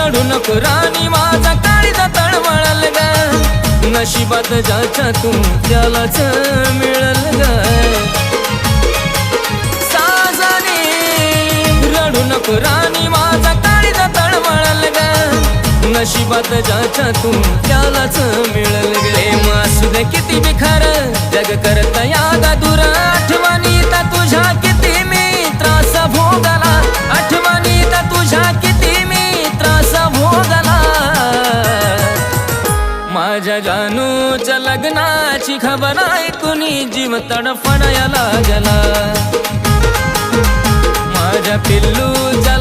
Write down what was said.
रडू नको राणी माझा काळीचा तळमळल ग नशिबात ज्याच्या तू त्यालाच मिळल ग साजनी रडू नको राणी माझा काळीचा तळमळल ग नशिबात ज्याच्या तू त्यालाच मिळल ग प्रेम असू दे किती बी खरं जग करत यादा दूर आठवणीत तुझ्या किती मी त्रास भोगला आठवणीत तुझ्या किती मी त्रास भोगला माझ्या जानूच्या लग्नाची खबर ऐकूनी जीव तडफडायला लागला माझ्या पिल्लूच्या